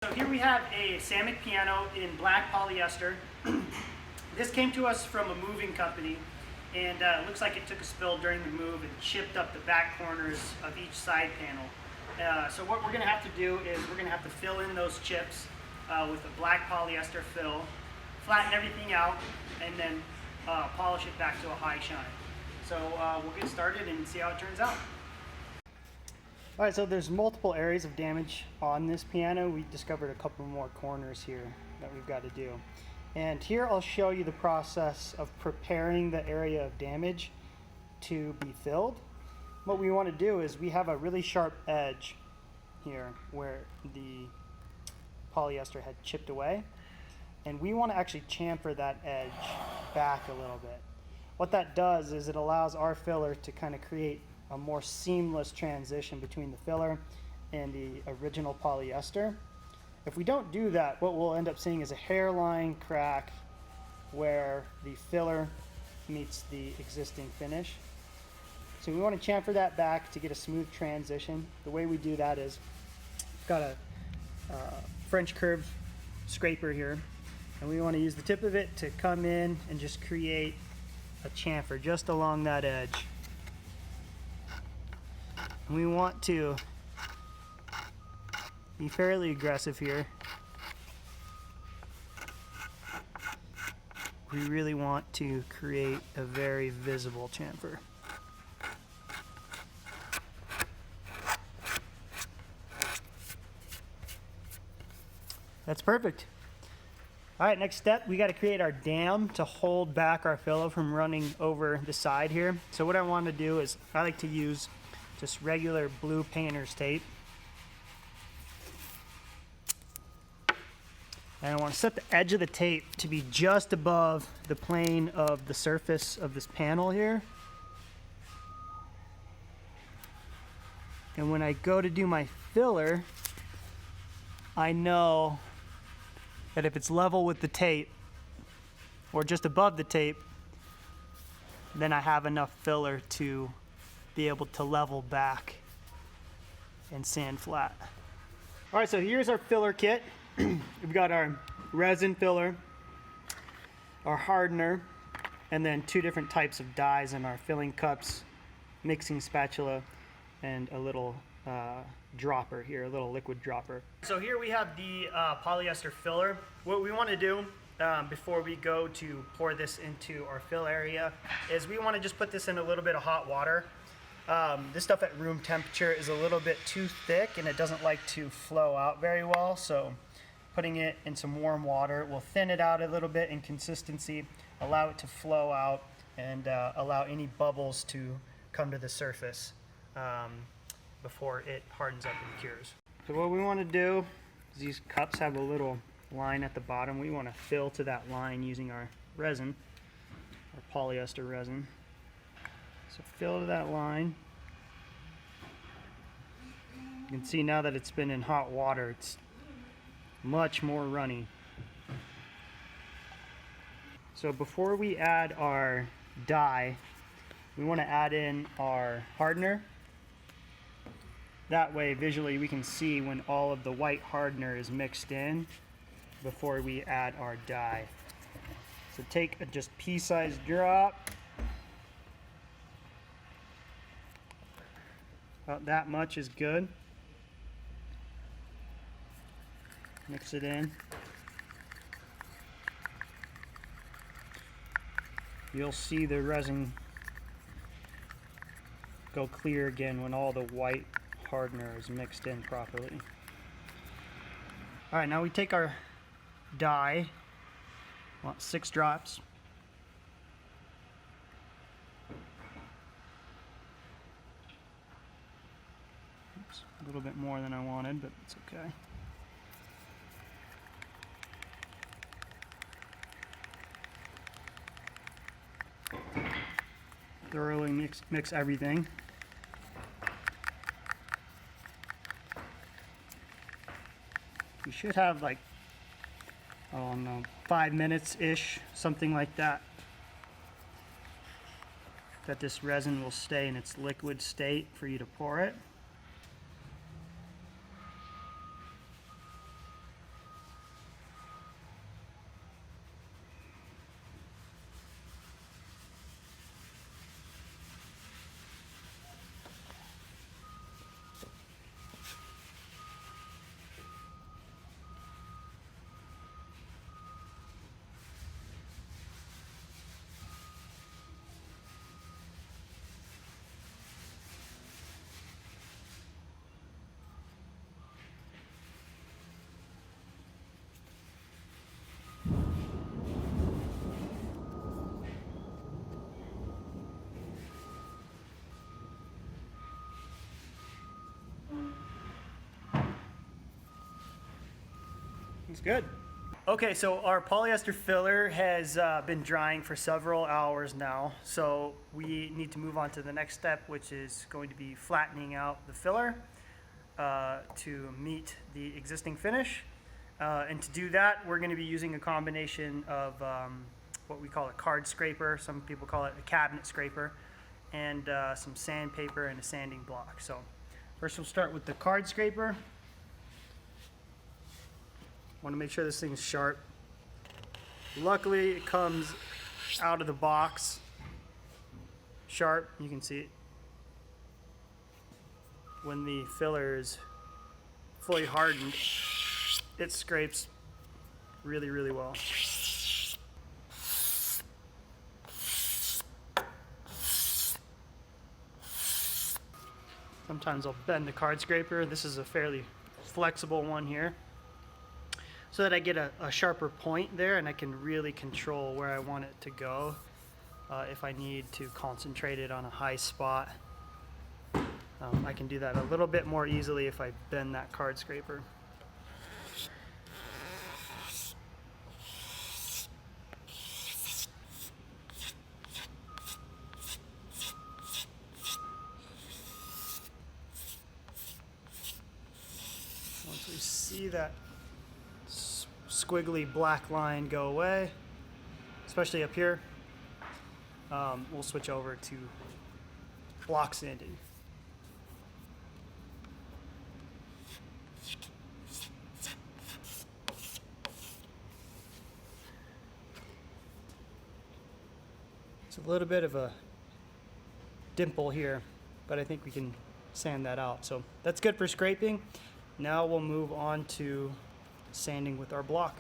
So here we have a Samick piano in black polyester. This came to us from a moving company, and it looks like it took a spill during the move and chipped up the back corners of each side panel. So what we're going to have to do is we're going to have to fill in those chips with a black polyester fill, flatten everything out, and then polish it back to a high shine. So we'll get started and see how it turns out. All right, so there's multiple areas of damage on this piano. We discovered a couple more corners here that we've got to do. And here I'll show you the process of preparing the area of damage to be filled. What we want to do is we have a really sharp edge here where the polyester had chipped away, and we want to actually chamfer that edge back a little bit. What that does is it allows our filler to kind of create a more seamless transition between the filler and the original polyester. If we don't do that, what we'll end up seeing is a hairline crack where the filler meets the existing finish. So we want to chamfer that back to get a smooth transition. The way we do that is we've got a French curve scraper here, and we want to use the tip of it to come in and just create a chamfer just along that edge. We want to be fairly aggressive here. We really want to create a very visible chamfer. That's perfect. All right, next step, we got to create our dam to hold back our filler from running over the side here. So what I want to do is I like to use just regular blue painter's tape. And I want to set the edge of the tape to be just above the plane of the surface of this panel here. And when I go to do my filler, I know that if it's level with the tape or just above the tape, then I have enough filler to be able to level back and sand flat. All right, so here's our filler kit. We've got our resin filler, our hardener, and then two different types of dyes in our filling cups, mixing spatula, and a little dropper here, a little liquid dropper. So here we have the polyester filler. What we want to do before we go to pour this into our fill area is we want to just put this in a little bit of hot water. This stuff at room temperature is a little bit too thick and it doesn't like to flow out very well, so putting it in some warm water will thin it out a little bit in consistency, allow it to flow out, and allow any bubbles to come to the surface before it hardens up and cures. So what we want to do is these cups have a little line at the bottom. We want to fill to that line using our resin, our polyester resin. So fill to that line. You can see now that it's been in hot water, it's much more runny. So before we add our dye, we want to add in our hardener. That way visually we can see when all of the white hardener is mixed in before we add our dye. So take a just pea-sized drop. About that much is good. Mix it in. You'll see the resin go clear again when all the white hardener is mixed in properly. All right, now we take our dye, want 6 drops. Oops, a little bit more than I wanted, but it's okay. Thoroughly mix everything. You should have like, I don't know, 5 minutes-ish, something like that, that this resin will stay in its liquid state for you to pour it. It's good. Okay, so our polyester filler has been drying for several hours now, so we need to move on to the next step, which is going to be flattening out the filler to meet the existing finish. And to do that, we're going to be using a combination of what we call a card scraper, some people call it a cabinet scraper, and some sandpaper and a sanding block. So first we'll start with the card scraper. Want to make sure this thing's sharp. Luckily it comes out of the box sharp. You can see it when the filler is fully hardened. It scrapes really, really well. Sometimes I'll bend the card scraper. This is a fairly flexible one here, so that I get a sharper point there and I can really control where I want it to go if I need to concentrate it on a high spot. I can do that a little bit more easily if I bend that card scraper. Once we see that squiggly black line go away, especially up here, we'll switch over to block sanding. It's a little bit of a dimple here, but I think we can sand that out. So that's good for scraping. Now we'll move on to sanding with our block.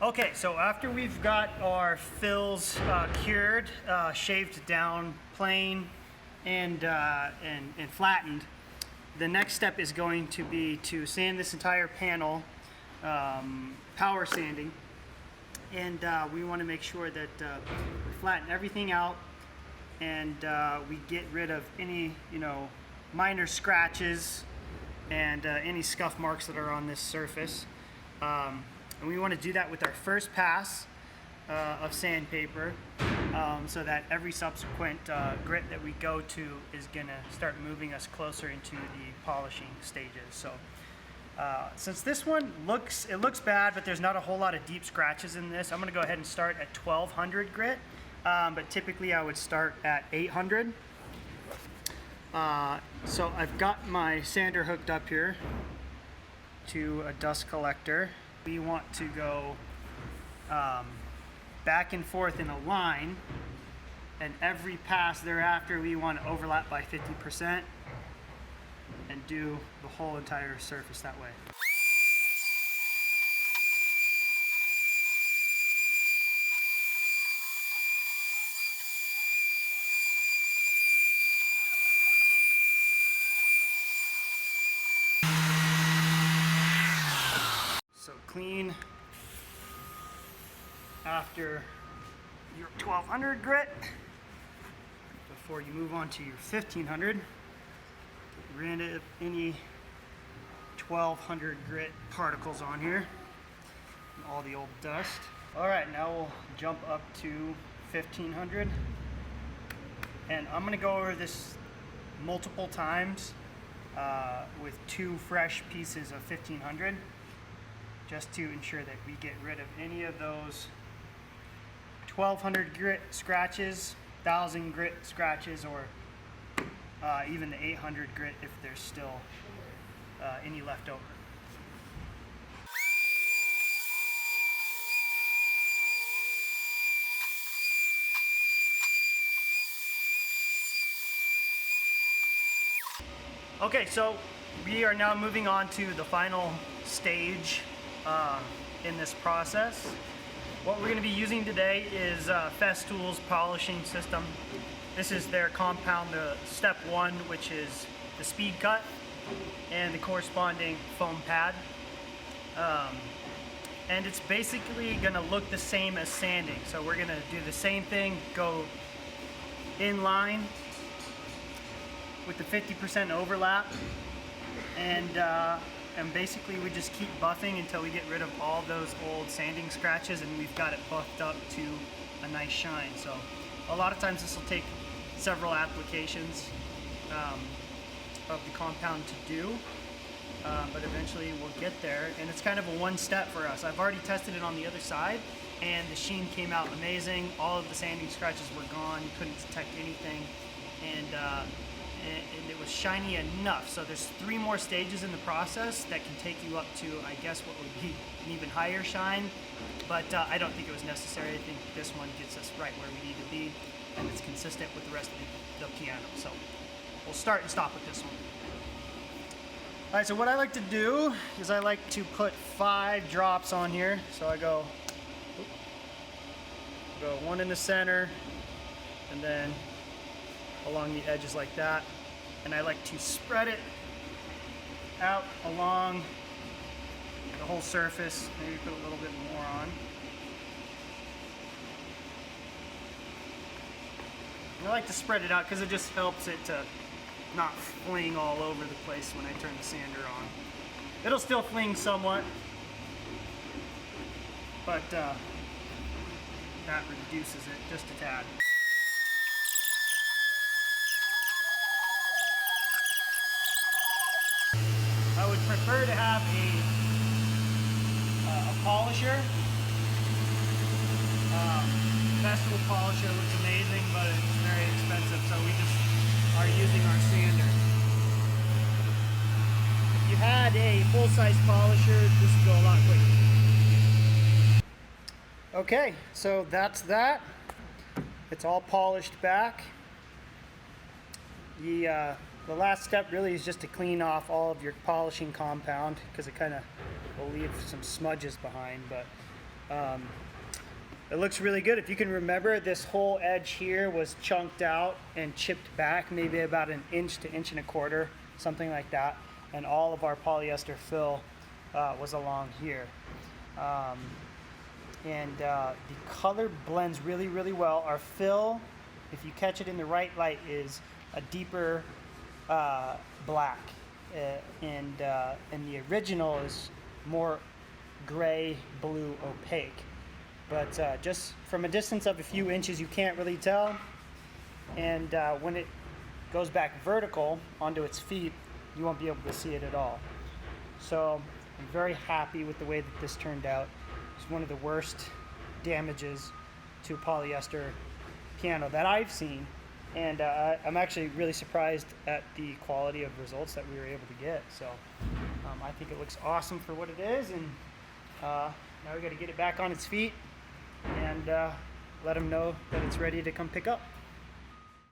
Okay, so after we've got our fills cured, shaved down plain, and flattened, the next step is going to be to sand this entire panel, power sanding, and we want to make sure that we flatten everything out and we get rid of any minor scratches and any scuff marks that are on this surface. And we want to do that with our first pass of sandpaper, so that every subsequent grit that we go to is going to start moving us closer into the polishing stages. So since this one looks bad, but there's not a whole lot of deep scratches in this, I'm going to go ahead and start at 1200 grit, but typically I would start at 800. So I've got my sander hooked up here to a dust collector. We want to go back and forth in a line, and every pass thereafter we want to overlap by 50% and do the whole entire surface that way. So clean after your 1200 grit before you move on to your 1500. Get rid of any 1200 grit particles on here and all the old dust. All right, now we'll jump up to 1500, and I'm going to go over this multiple times with 2 fresh pieces of 1500, just to ensure that we get rid of any of those 1200 grit scratches, 1000 grit scratches, or even the 800 grit if there's still any left over. Okay, so we are now moving on to the final stage in this process. What we're going to be using today is Festool's polishing system. This is their compound, the step 1, which is the speed cut, and the corresponding foam pad. And it's basically going to look the same as sanding. So we're going to do the same thing, go in line, with the 50% overlap, and basically we just keep buffing until we get rid of all those old sanding scratches, and we've got it buffed up to a nice shine. So a lot of times this will take several applications of the compound to do, but eventually we'll get there, and it's kind of a one step for us. I've already tested it on the other side, and the sheen came out amazing. All of the sanding scratches were gone, you couldn't detect anything, and it was shiny enough. So there's 3 more stages in the process that can take you up to, I guess, what would be an even higher shine, but I don't think it was necessary. I think this one gets us right where we need to be, and it's consistent with the rest of the piano. So we'll start and stop with this one. All right, so what I like to do is I like to put 5 drops on here. So I go 1 in the center, and then along the edges like that. And I like to spread it out along the whole surface. Maybe put a little bit more on. And I like to spread it out because it just helps it to not fling all over the place when I turn the sander on. It'll still fling somewhat, but that reduces it just a tad. I would prefer to have a polisher. Festival polisher looks amazing, but it's very expensive, so we just are using our sander. If you had a full-size polisher, this would go a lot quicker. Okay, so that's that. It's all polished back. The last step really is just to clean off all of your polishing compound, because it kind of will leave some smudges behind, but it looks really good. If you can remember, this whole edge here was chunked out and chipped back, maybe about 1 inch to 1.25 inches, something like that. And all of our polyester fill was along here. The color blends really, really well. Our fill, if you catch it in the right light, is a deeper black, and the original is more gray, blue, opaque. But just from a distance of a few inches, you can't really tell. And when it goes back vertical onto its feet, you won't be able to see it at all. So I'm very happy with the way that this turned out. It's one of the worst damages to a polyester piano that I've seen. And I'm actually really surprised at the quality of results that we were able to get. So I think it looks awesome for what it is. And now we got to get it back on its feet and let them know that it's ready to come pick up.